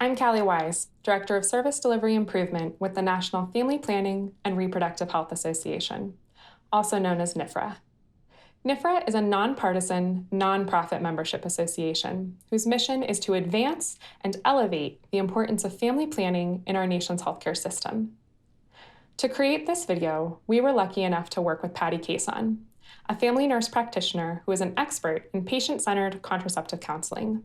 I'm Callie Wise, Director of Service Delivery Improvement with the National Family Planning and Reproductive Health Association, also known as NIFRA. NIFRA is a nonpartisan, nonprofit membership association whose mission is to advance and elevate the importance of family planning in our nation's healthcare system. To create this video, we were lucky enough to work with Patty Cason, a family nurse practitioner who is an expert in patient-centered contraceptive counseling.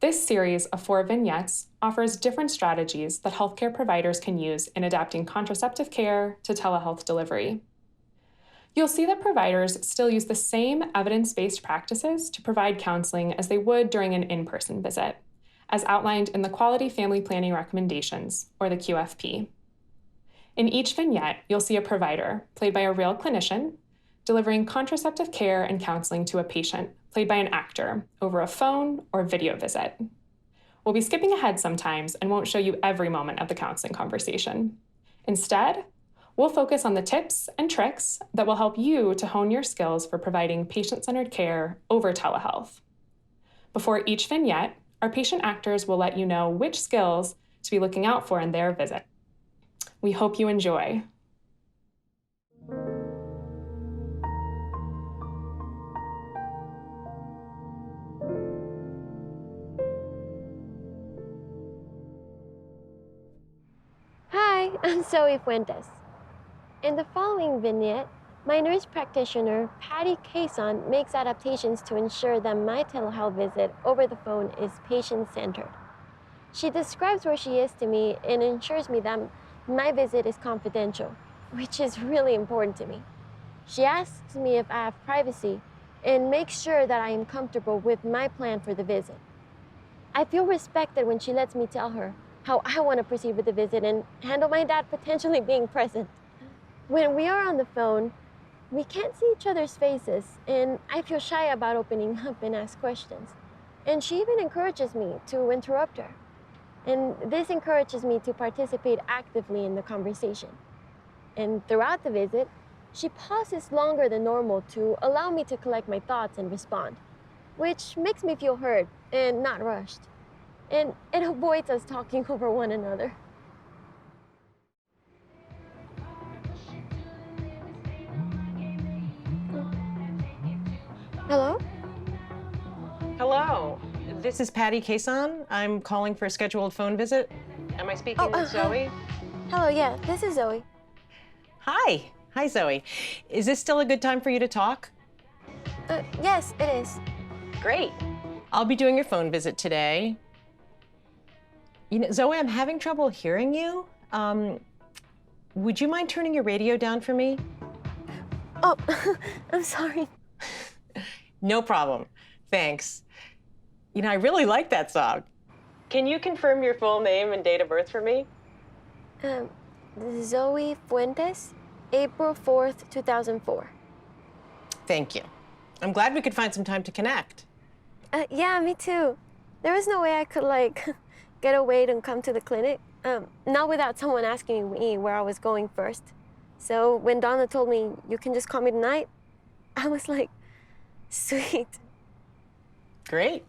This series of 4 vignettes offers different strategies that healthcare providers can use in adapting contraceptive care to telehealth delivery. You'll see that providers still use the same evidence-based practices to provide counseling as they would during an in-person visit, as outlined in the Quality Family Planning Recommendations, or the QFP. In each vignette, you'll see a provider, played by a real clinician, delivering contraceptive care and counseling to a patient, played by an actor, over a phone or video visit. We'll be skipping ahead sometimes and won't show you every moment of the counseling conversation. Instead, we'll focus on the tips and tricks that will help you to hone your skills for providing patient-centered care over telehealth. Before each vignette, our patient actors will let you know which skills to be looking out for in their visit. We hope you enjoy. Hi, I'm Zoe Fuentes. In the following vignette, my nurse practitioner, Patty Cason, makes adaptations to ensure that my telehealth visit over the phone is patient-centered. She describes where she is to me and ensures me that my visit is confidential, which is really important to me. She asks me if I have privacy and makes sure that I am comfortable with my plan for the visit. I feel respected when she lets me tell her how I want to proceed with the visit and handle my dad potentially being present. When we are on the phone, we can't see each other's faces, and I feel shy about opening up and ask questions. And she even encourages me to interrupt her. And this encourages me to participate actively in the conversation. And throughout the visit, she pauses longer than normal to allow me to collect my thoughts and respond, which makes me feel heard and not rushed. And it avoids us talking over one another. Hello? Hello, this is Patty Cason. I'm calling for a scheduled phone visit. Am I speaking with Zoe? Hello, yeah, this is Zoe. Hi. Hi, Zoe. Is this still a good time for you to talk? Yes, it is. Great. I'll be doing your phone visit today. You know, Zoe, I'm having trouble hearing you. Would you mind turning your radio down for me? Oh, I'm sorry. No problem. Thanks. You know, I really like that song. Can you confirm your full name and date of birth for me? Zoe Fuentes, April 4th, 2004. Thank you. I'm glad we could find some time to connect. Yeah, me too. There was no way I could, get away and come to the clinic. Not without someone asking me where I was going first. So when Donna told me, you can just call me tonight, I was like, sweet. Great.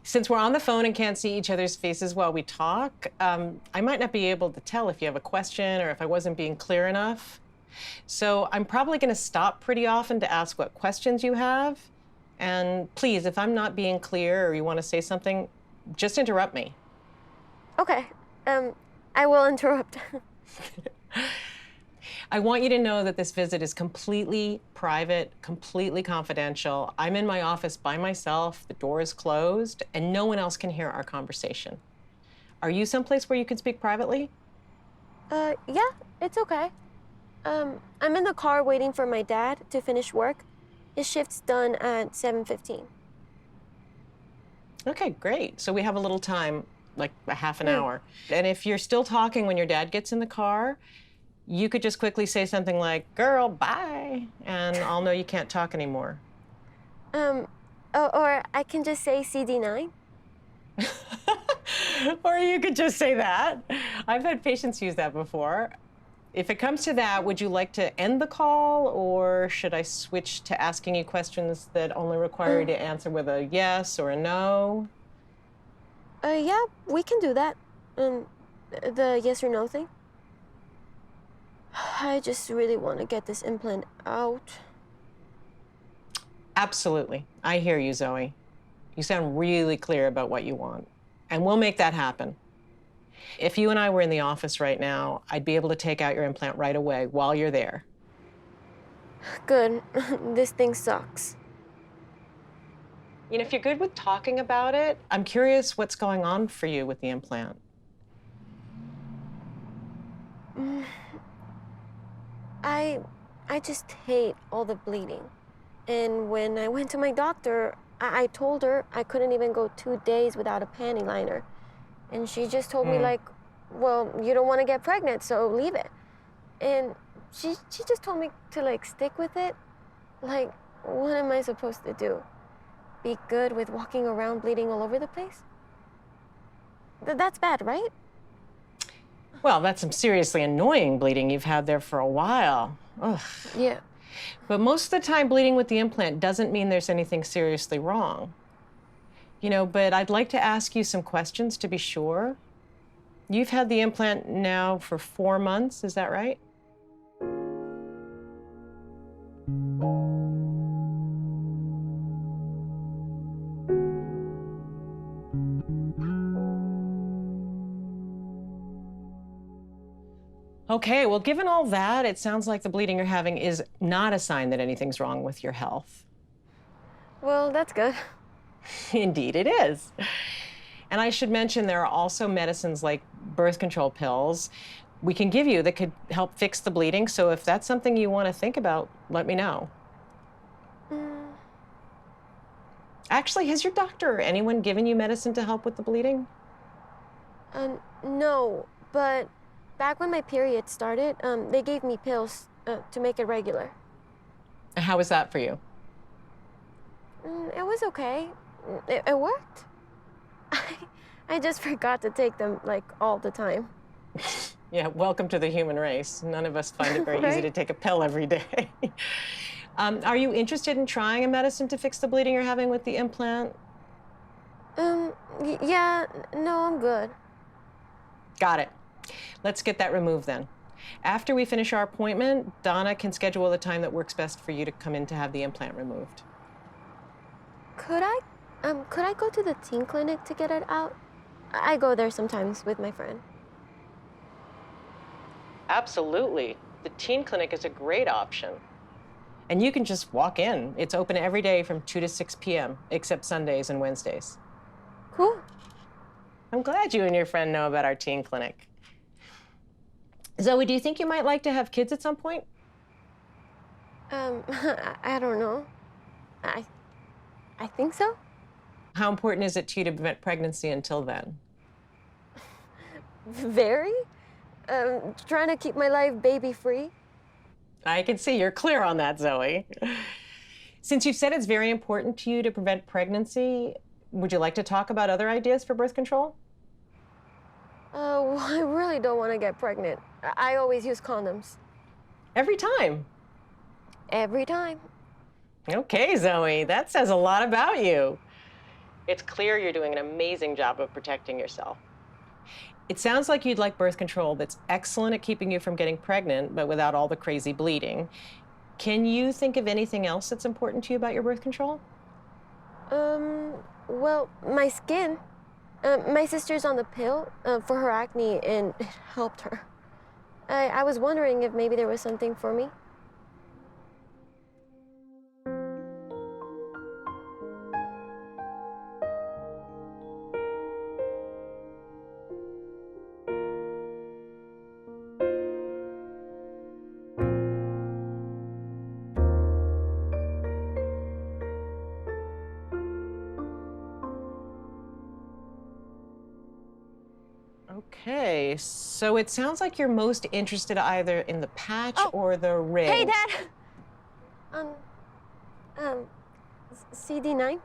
Since we're on the phone and can't see each other's faces while we talk, I might not be able to tell if you have a question or if I wasn't being clear enough. So I'm probably going to stop pretty often to ask what questions you have. And please, if I'm not being clear or you want to say something, just interrupt me. Okay, I will interrupt. I want you to know that this visit is completely private, completely confidential. I'm in my office by myself, the door is closed, and no one else can hear our conversation. Are you someplace where you could speak privately? Yeah, it's okay. I'm in the car waiting for my dad to finish work. His shift's done at 7:15. Okay, great. So we have a little time, like a half an hour. And if you're still talking when your dad gets in the car, you could just quickly say something like, girl, bye, and I'll know you can't talk anymore. Or I can just say CD9. Or you could just say that. I've had patients use that before. If it comes to that, would you like to end the call, or should I switch to asking you questions that only require you to answer with a yes or a no? Yeah, we can do that. The yes or no thing. I just really want to get this implant out. Absolutely. I hear you, Zoe. You sound really clear about what you want, and we'll make that happen. If you and I were in the office right now, I'd be able to take out your implant right away while you're there. Good. This thing sucks. You know, if you're good with talking about it, I'm curious what's going on for you with the implant. Mm, I I just hate all the bleeding. And when I went to my doctor, I told her I couldn't even go 2 days without a panty liner. And she just told me like, well, you don't want to get pregnant, so leave it. And she just told me to like stick with it. Like, what am I supposed to do? Be good with walking around bleeding all over the place? That's bad, right? Well, that's some seriously annoying bleeding you've had there for a while. Ugh. Yeah. But most of the time, bleeding with the implant doesn't mean there's anything seriously wrong. You know, but I'd like to ask you some questions to be sure. You've had the implant now for 4 months, is that right? Okay, well, given all that, it sounds like the bleeding you're having is not a sign that anything's wrong with your health. Well, that's good. Indeed, it is. And I should mention there are also medicines like birth control pills we can give you that could help fix the bleeding. So if that's something you want to think about, let me know. Mm, Actually, has your doctor or anyone given you medicine to help with the bleeding? no, but back when my period started, they gave me pills to make it regular. And how was that for you? It was okay. It worked. I just forgot to take them like all the time. Yeah, welcome to the human race. None of us find it very easy Right? to take a pill every day. Are you interested in trying a medicine to fix the bleeding you're having with the implant? Yeah, no, I'm good. Got it. Let's get that removed then. After we finish our appointment, Donna can schedule the time that works best for you to come in to have the implant removed. Could I go to the teen clinic to get it out? I go there sometimes with my friend. Absolutely. The teen clinic is a great option. And you can just walk in. It's open every day from 2 to 6 p.m., except Sundays and Wednesdays. Cool. I'm glad you and your friend know about our teen clinic. Zoe, do you think you might like to have kids at some point? I don't know. I think so. How important is it to you to prevent pregnancy until then? Very. Trying to keep my life baby-free. I can see you're clear on that, Zoe. Since you've said it's very important to you to prevent pregnancy, would you like to talk about other ideas for birth control? Well, I really don't want to get pregnant. I always use condoms. Every time. Every time. Okay, Zoe, that says a lot about you. It's clear you're doing an amazing job of protecting yourself. It sounds like you'd like birth control that's excellent at keeping you from getting pregnant, but without all the crazy bleeding. Can you think of anything else that's important to you about your birth control? Well, my skin. My sister's on the pill for her acne, and it helped her. I was wondering if maybe there was something for me. Okay, so it sounds like you're most interested either in the patch or the ring. Hey, Dad! CD9?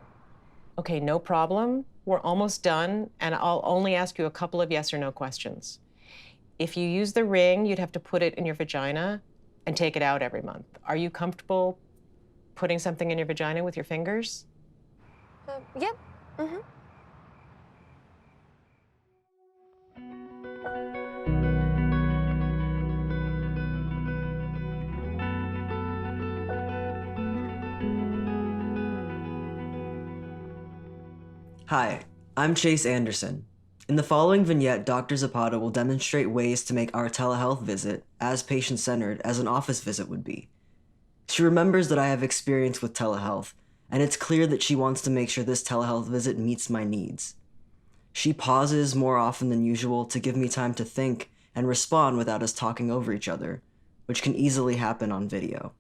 Okay, no problem. We're almost done, and I'll only ask you a couple of yes or no questions. If you use the ring, you'd have to put it in your vagina and take it out every month. Are you comfortable putting something in your vagina with your fingers? Yep. Mm-hmm. Hi, I'm Chase Anderson. In the following vignette, Dr. Zapata will demonstrate ways to make our telehealth visit as patient-centered as an office visit would be. She remembers that I have experience with telehealth, and it's clear that she wants to make sure this telehealth visit meets my needs. She pauses more often than usual to give me time to think and respond without us talking over each other, which can easily happen on video.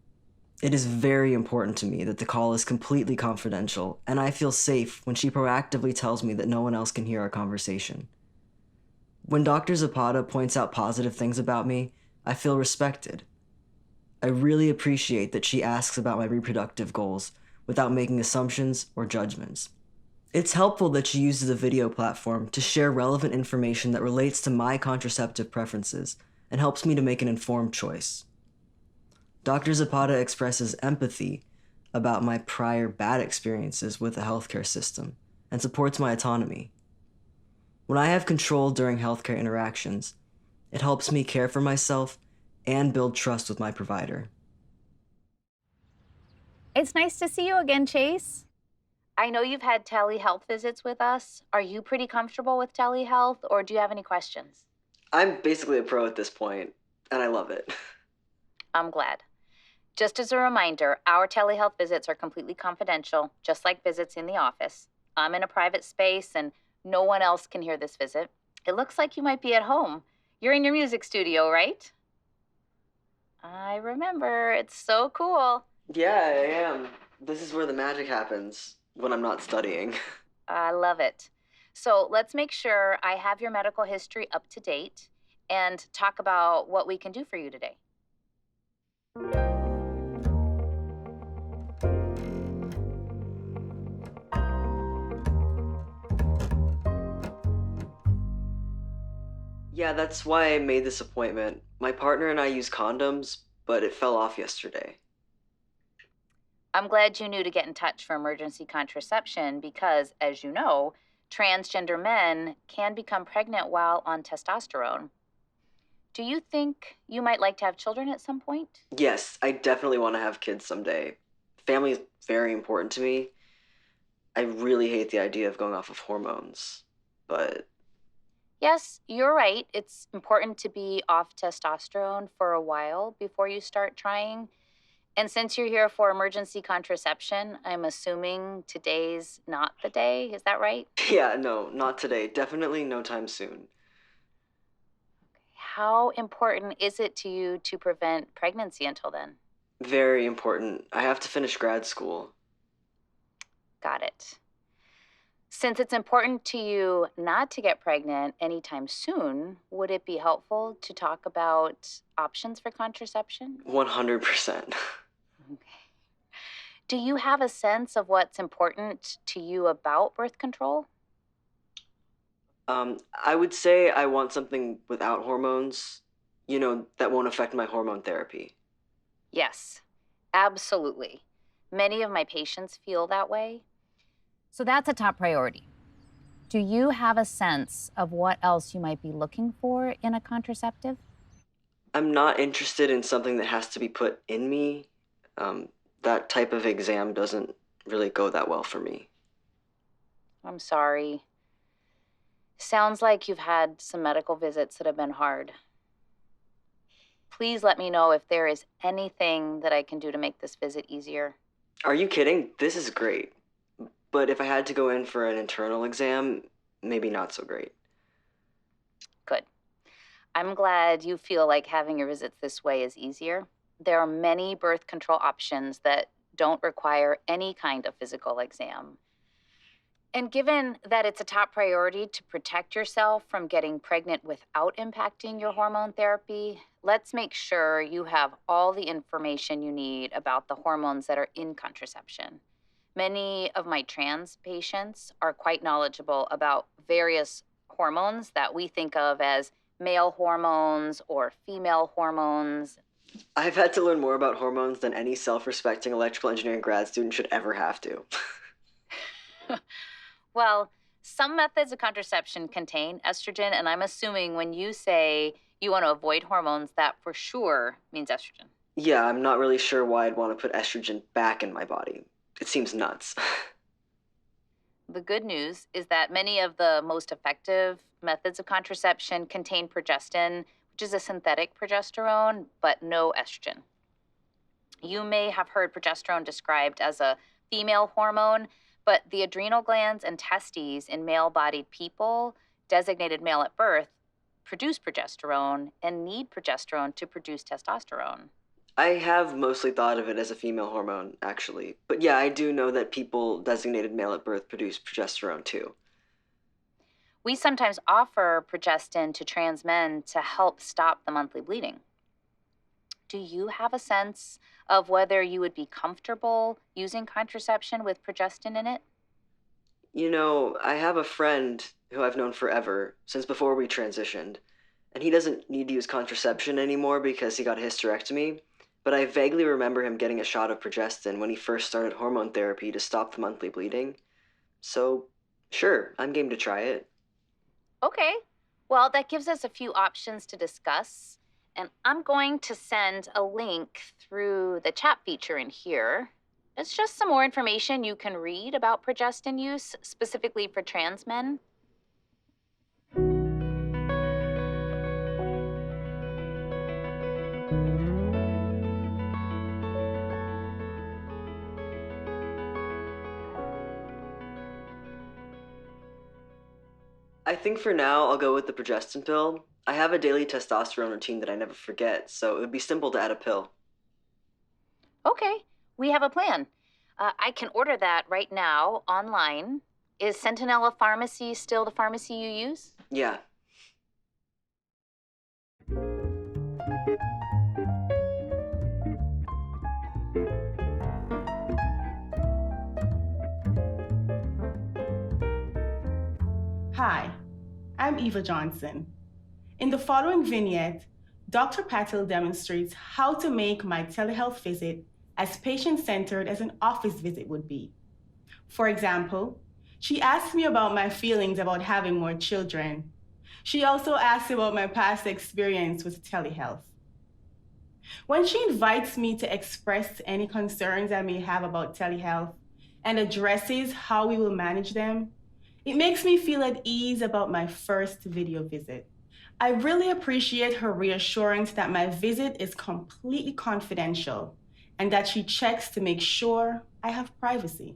It is very important to me that the call is completely confidential, and I feel safe when she proactively tells me that no one else can hear our conversation. When Dr. Zapata points out positive things about me, I feel respected. I really appreciate that she asks about my reproductive goals without making assumptions or judgments. It's helpful that she uses a video platform to share relevant information that relates to my contraceptive preferences and helps me to make an informed choice. Dr. Zapata expresses empathy about my prior bad experiences with the healthcare system and supports my autonomy. When I have control during healthcare interactions, it helps me care for myself and build trust with my provider. It's nice to see you again, Chase. I know you've had telehealth visits with us. Are you pretty comfortable with telehealth, or do you have any questions? I'm basically a pro at this point, and I love it. I'm glad. Just as a reminder, our telehealth visits are completely confidential, just like visits in the office. I'm in a private space, and no one else can hear this visit. It looks like you might be at home. You're in your music studio, right? I remember. It's so cool. Yeah, I am. This is where the magic happens when I'm not studying. I love it. So let's make sure I have your medical history up to date and talk about what we can do for you today. Yeah, that's why I made this appointment. My partner and I use condoms, but it fell off yesterday. I'm glad you knew to get in touch for emergency contraception because, as you know, transgender men can become pregnant while on testosterone. Do you think you might like to have children at some point? Yes, I definitely want to have kids someday. Family is very important to me. I really hate the idea of going off of hormones, but Yes, you're right. It's important to be off testosterone for a while before you start trying. And since you're here for emergency contraception, I'm assuming today's not the day. Is that right? yeah, no, not today. Definitely no time soon. How important is it to you to prevent pregnancy until then? Very important. I have to finish grad school. Got it. Since it's important to you not to get pregnant anytime soon, would it be helpful to talk about options for contraception? 100%. Okay. Do you have a sense of what's important to you about birth control? I would say I want something without hormones, that won't affect my hormone therapy. Yes, absolutely. Many of my patients feel that way. So that's a top priority. Do you have a sense of what else you might be looking for in a contraceptive? I'm not interested in something that has to be put in me. That type of exam doesn't really go that well for me. I'm sorry. Sounds like you've had some medical visits that have been hard. Please let me know if there is anything that I can do to make this visit easier. Are you kidding? This is great. But if I had to go in for an internal exam, maybe not so great. Good. I'm glad you feel like having your visits this way is easier. There are many birth control options that don't require any kind of physical exam. And given that it's a top priority to protect yourself from getting pregnant without impacting your hormone therapy, let's make sure you have all the information you need about the hormones that are in contraception. Many of my trans patients are quite knowledgeable about various hormones that we think of as male hormones or female hormones. I've had to learn more about hormones than any self-respecting electrical engineering grad student should ever have to. Well, Some methods of contraception contain estrogen, and I'm assuming when you say you want to avoid hormones, that for sure means estrogen. Yeah, I'm not really sure why I'd want to put estrogen back in my body. It seems nuts. The good news is that many of the most effective methods of contraception contain progestin, which is a synthetic progesterone, but no estrogen. You may have heard progesterone described as a female hormone, but the adrenal glands and testes in male bodied people, designated male at birth, produce progesterone and need progesterone to produce testosterone. I have mostly thought of it as a female hormone, actually. But yeah, I do know that people designated male at birth produce progesterone too. We sometimes offer progestin to trans men to help stop the monthly bleeding. Do you have a sense of whether you would be comfortable using contraception with progestin in it? You know, I have a friend who I've known forever, since before we transitioned, and he doesn't need to use contraception anymore because he got a hysterectomy, but I vaguely remember him getting a shot of progestin when he first started hormone therapy to stop the monthly bleeding. So, sure, I'm game to try it. Okay. Well, that gives us a few options to discuss. And I'm going to send a link through the chat feature in here. It's just some more information you can read about progestin use, specifically for trans men. I think for now I'll go with the progestin pill. I have a daily testosterone routine that I never forget, so it would be simple to add a pill. Okay, we have a plan. I can order that right now online. Is Sentinella Pharmacy still the pharmacy you use? Yeah. Hi, I'm Eva Johnson. In the following vignette, Dr. Patel demonstrates how to make my telehealth visit as patient-centered as an office visit would be. For example, she asked me about my feelings about having more children. She also asked about my past experience with telehealth. When she invites me to express any concerns I may have about telehealth and addresses how we will manage them, it makes me feel at ease about my first video visit. I really appreciate her reassurance that my visit is completely confidential and that she checks to make sure I have privacy.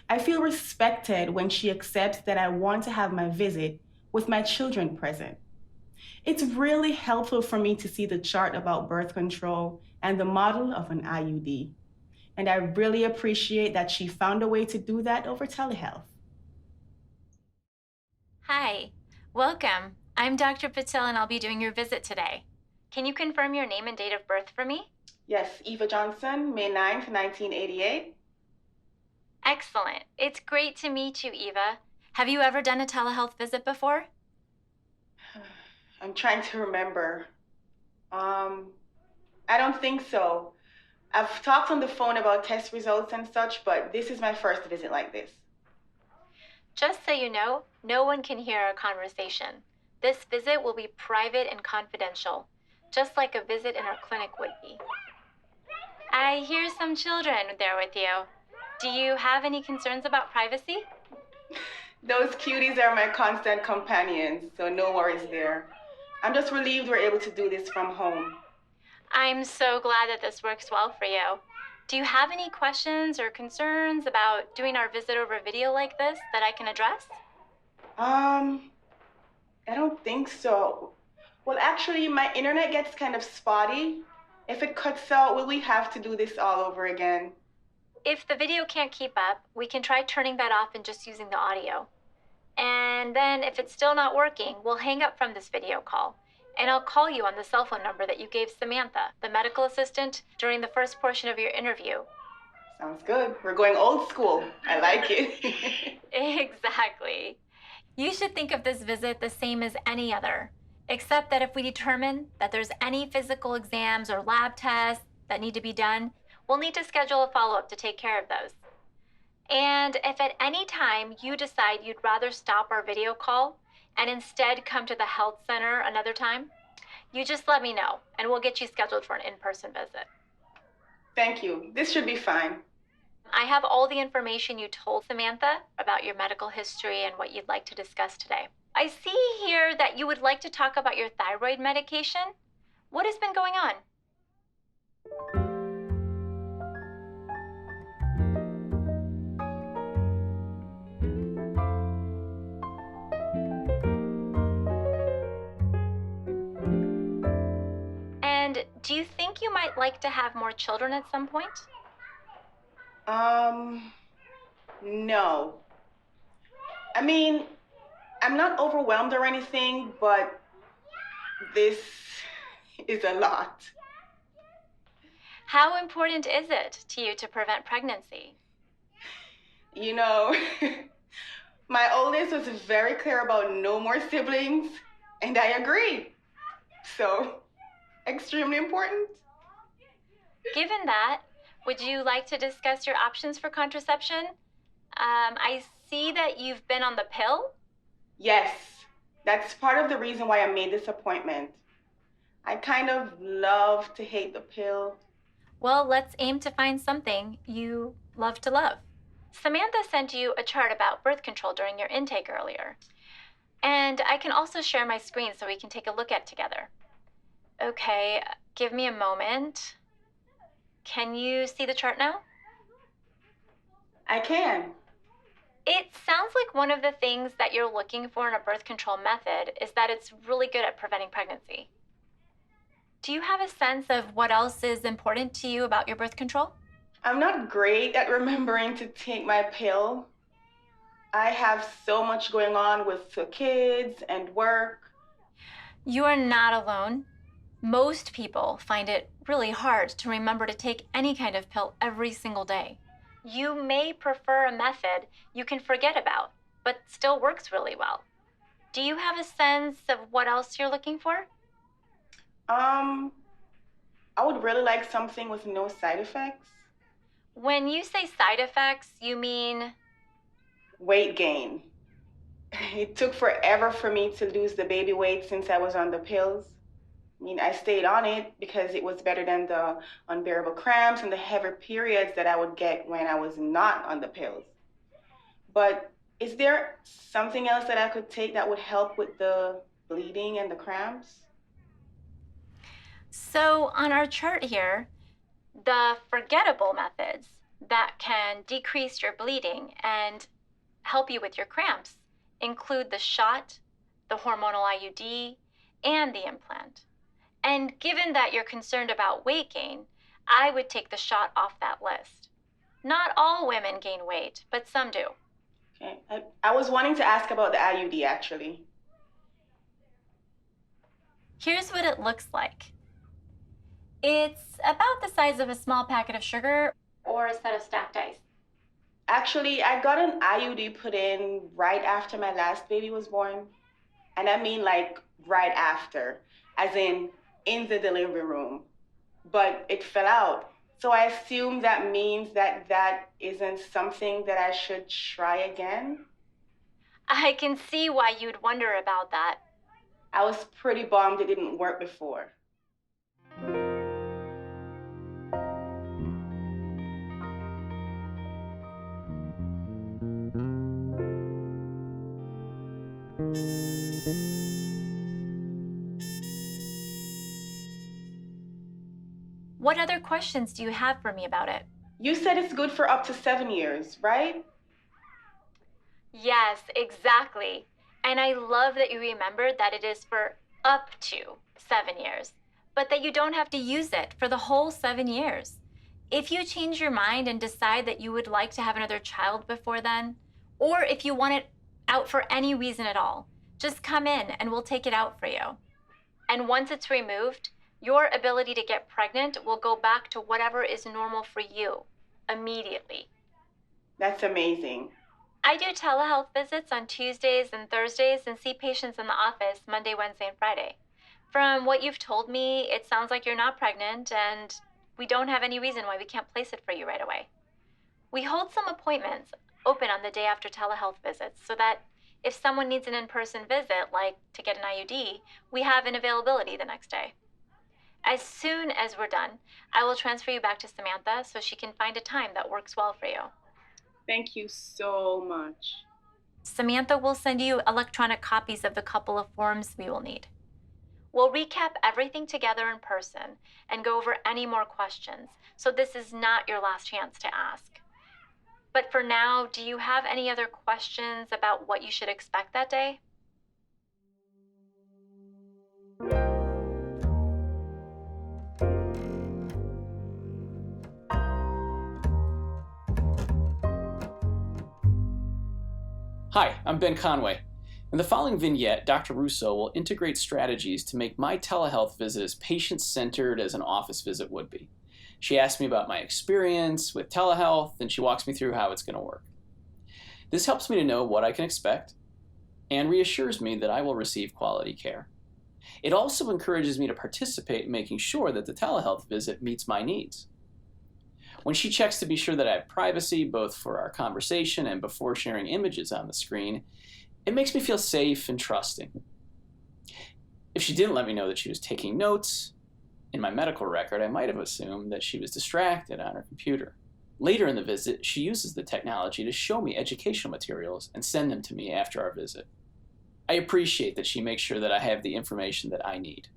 I feel respected when she accepts that I want to have my visit with my children present. It's really helpful for me to see the chart about birth control and the model of an IUD. And I really appreciate that she found a way to do that over telehealth. Hi, welcome. I'm Dr. Patel and I'll be doing your visit today. Can you confirm your name and date of birth for me? Yes, Eva Johnson, May 9th, 1988. Excellent. It's great to meet you, Eva. Have you ever done a telehealth visit before? I'm trying to remember. I don't think so. I've talked on the phone about test results and such, but this is my first visit like this. Just so you know, no one can hear our conversation. This visit will be private and confidential, just like a visit in our clinic would be. I hear some children there with you. Do you have any concerns about privacy? Those cuties are my constant companions, so no worries there. I'm just relieved we're able to do this from home. I'm so glad that this works well for you. Do you have any questions or concerns about doing our visit over video like this that I can address? I don't think so. Well, actually, my internet gets kind of spotty. If it cuts out, will we have to do this all over again? If the video can't keep up, we can try turning that off and just using the audio. And then if it's still not working, we'll hang up from this video call. And I'll call you on the cell phone number that you gave Samantha, the medical assistant, during the first portion of your interview. Sounds good. We're going old school. I like it. Exactly. You should think of this visit the same as any other, except that if we determine that there's any physical exams or lab tests that need to be done, we'll need to schedule a follow-up to take care of those. And if at any time you decide you'd rather stop our video call and instead come to the health center another time, you just let me know and we'll get you scheduled for an in-person visit. Thank you. This should be fine. I have all the information you told Samantha about your medical history and what you'd like to discuss today. I see here that you would like to talk about your thyroid medication. What has been going on? And do you think you might like to have more children at some point? No. I mean, I'm not overwhelmed or anything, but this is a lot. How important is it to you to prevent pregnancy? You know, my oldest was very clear about no more siblings, and I agreed. So, extremely important. Given that, would you like to discuss your options for contraception? I see that you've been on the pill. Yes, that's part of the reason why I made this appointment. I kind of love to hate the pill. Well, let's aim to find something you love to love. Samantha sent you a chart about birth control during your intake earlier. And I can also share my screen so we can take a look at it together. Okay, give me a moment. Can you see the chart now? I can. It sounds like one of the things that you're looking for in a birth control method is that it's really good at preventing pregnancy. Do you have a sense of what else is important to you about your birth control? I'm not great at remembering to take my pill. I have so much going on with the kids and work. You are not alone. Most people find it really hard to remember to take any kind of pill every single day. You may prefer a method you can forget about, but still works really well. Do you have a sense of what else you're looking for? I would really like something with no side effects. When you say side effects, you mean? Weight gain. It took forever for me to lose the baby weight since I was on the pills. I mean, I stayed on it because it was better than the unbearable cramps and the heavy periods that I would get when I was not on the pills. But is there something else that I could take that would help with the bleeding and the cramps? So on our chart here, the forgettable methods that can decrease your bleeding and help you with your cramps include the shot, the hormonal IUD, and the implant. And given that you're concerned about weight gain, I would take the shot off that list. Not all women gain weight, but some do. Okay. I was wanting to ask about the IUD actually. Here's what it looks like. It's about the size of a small packet of sugar or a set of stacked ice. Actually, I got an IUD put in right after my last baby was born. And I mean like right after, as in the delivery room. But it fell out. So I assume that means that that isn't something that I should try again. I can see why you'd wonder about that. I was pretty bummed it didn't work before. What other questions do you have for me about it? You said it's good for up to 7 years, right? Yes, exactly. And I love that you remembered that it is for up to 7 years, but that you don't have to use it for the whole 7 years. If you change your mind and decide that you would like to have another child before then, or if you want it out for any reason at all, just come in and we'll take it out for you. And once it's removed, your ability to get pregnant will go back to whatever is normal for you immediately. That's amazing. I do telehealth visits on Tuesdays and Thursdays and see patients in the office Monday, Wednesday, and Friday. From what you've told me, it sounds like you're not pregnant and we don't have any reason why we can't place it for you right away. We hold some appointments open on the day after telehealth visits so that if someone needs an in-person visit, like to get an IUD, we have an availability the next day. As soon as we're done, I will transfer you back to Samantha so she can find a time that works well for you. Thank you so much. Samantha will send you electronic copies of the couple of forms we will need. We'll recap everything together in person and go over any more questions, so this is not your last chance to ask. But for now, do you have any other questions about what you should expect that day? Hi, I'm Ben Conway. In the following vignette, Dr. Russo will integrate strategies to make my telehealth visit as patient-centered as an office visit would be. She asks me about my experience with telehealth, and she walks me through how it's going to work. This helps me to know what I can expect and reassures me that I will receive quality care. It also encourages me to participate in making sure that the telehealth visit meets my needs. When she checks to be sure that I have privacy, both for our conversation and before sharing images on the screen, it makes me feel safe and trusting. If she didn't let me know that she was taking notes in my medical record, I might have assumed that she was distracted on her computer. Later in the visit, she uses the technology to show me educational materials and send them to me after our visit. I appreciate that she makes sure that I have the information that I need.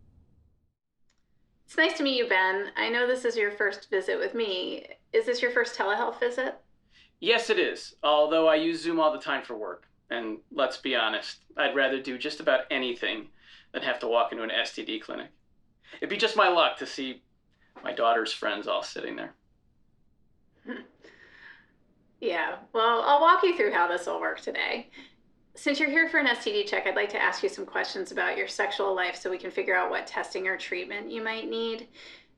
It's nice to meet you, Ben. I know this is your first visit with me. Is this your first telehealth visit? Yes, it is, although I use Zoom all the time for work. And let's be honest, I'd rather do just about anything than have to walk into an STD clinic. It'd be just my luck to see my daughter's friends all sitting there. Yeah, well, I'll walk you through how this will work today. Since you're here for an STD check, I'd like to ask you some questions about your sexual life so we can figure out what testing or treatment you might need.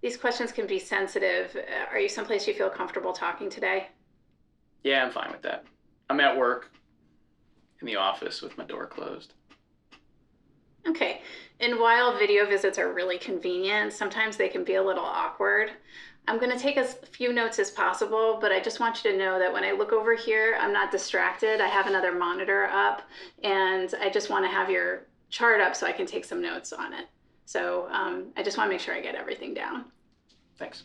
These questions can be sensitive. Are you someplace you feel comfortable talking today? Yeah, I'm fine with that. I'm at work, in the office with my door closed. Okay, and while video visits are really convenient, sometimes they can be a little awkward. I'm going to take as few notes as possible, but I just want you to know that when I look over here, I'm not distracted. I have another monitor up, and I just want to have your chart up so I can take some notes on it. So I just want to make sure I get everything down. Thanks.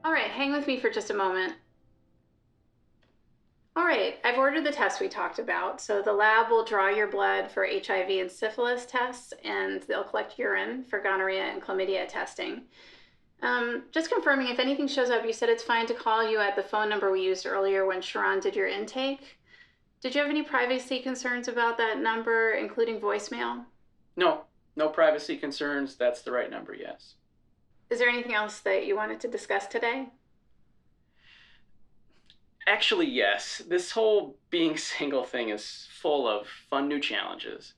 All right, hang with me for just a moment. All right, I've ordered the tests we talked about. So the lab will draw your blood for HIV and syphilis tests, and they'll collect urine for gonorrhea and chlamydia testing. Just confirming, if anything shows up, you said it's fine to call you at the phone number we used earlier when Sharon did your intake. Did you have any privacy concerns about that number, including voicemail? No privacy concerns. That's the right number, yes. Is there anything else that you wanted to discuss today? Actually, yes. This whole being single thing is full of fun new challenges.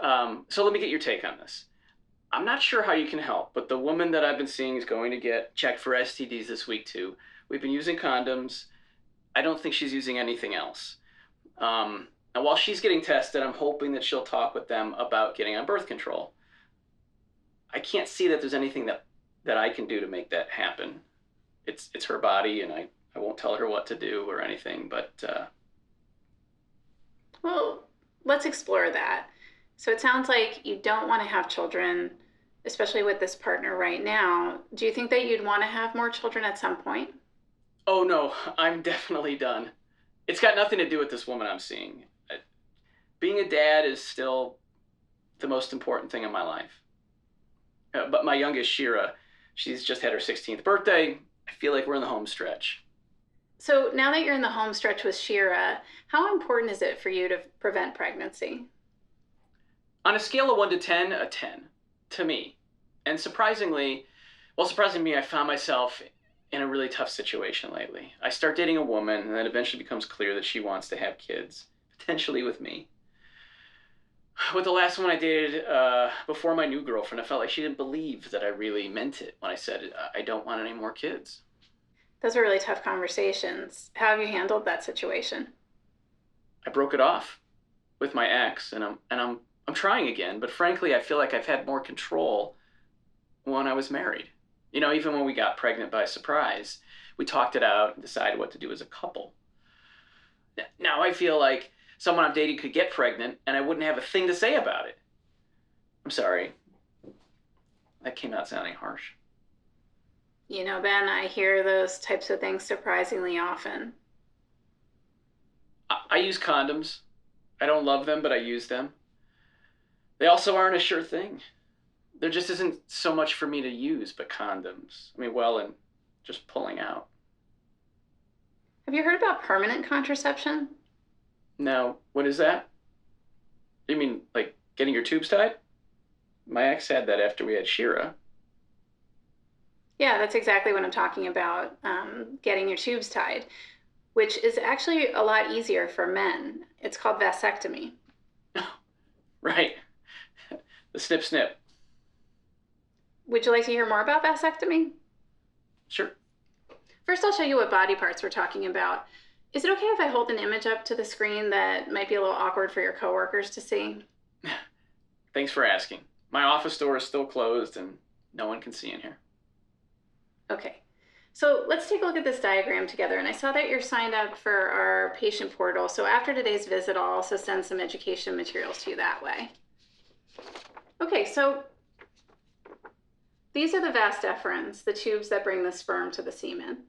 So let me get your take on this. I'm not sure how you can help, but the woman that I've been seeing is going to get checked for STDs this week too. We've been using condoms. I don't think she's using anything else. And while she's getting tested, I'm hoping that she'll talk with them about getting on birth control. I can't see that there's anything that I can do to make that happen. It's her body, and I won't tell her what to do or anything, but... Well, let's explore that. So it sounds like you don't want to have children, especially with this partner right now. Do you think that you'd want to have more children at some point? Oh no, I'm definitely done. It's got nothing to do with this woman I'm seeing. Being a dad is still the most important thing in my life. But my youngest, Shira, she's just had her 16th birthday. I feel like we're in the home stretch. So now that you're in the home stretch with Shira, how important is it for you to prevent pregnancy? On a scale of 1 to 10, a 10 to me. And surprisingly, I found myself in a really tough situation lately. I start dating a woman, and then eventually becomes clear that she wants to have kids, potentially with me. With the last one I dated before my new girlfriend, I felt like she didn't believe that I really meant it when I said I don't want any more kids. Those are really tough conversations. How have you handled that situation? I broke it off with my ex, and I'm trying again, but frankly, I feel like I've had more control when I was married. You know, even when we got pregnant by surprise, we talked it out and decided what to do as a couple. Now I feel like someone I'm dating could get pregnant and I wouldn't have a thing to say about it. I'm sorry. That came out sounding harsh. You know, Ben, I hear those types of things surprisingly often. I use condoms. I don't love them, but I use them. They also aren't a sure thing. There just isn't so much for me to use but condoms. I mean, well, and just pulling out. Have you heard about permanent contraception? No, what is that? You mean like getting your tubes tied? My ex had that after we had Shira. Yeah, that's exactly what I'm talking about, getting your tubes tied, which is actually a lot easier for men. It's called vasectomy. Right. The snip snip. Would you like to hear more about vasectomy? Sure. First, I'll show you what body parts we're talking about. Is it okay if I hold an image up to the screen that might be a little awkward for your coworkers to see? Thanks for asking. My office door is still closed and no one can see in here. Okay, so let's take a look at this diagram together. And I saw that you're signed up for our patient portal. So after today's visit, I'll also send some education materials to you that way. Okay, so these are the vas deferens, the tubes that bring the sperm to the semen.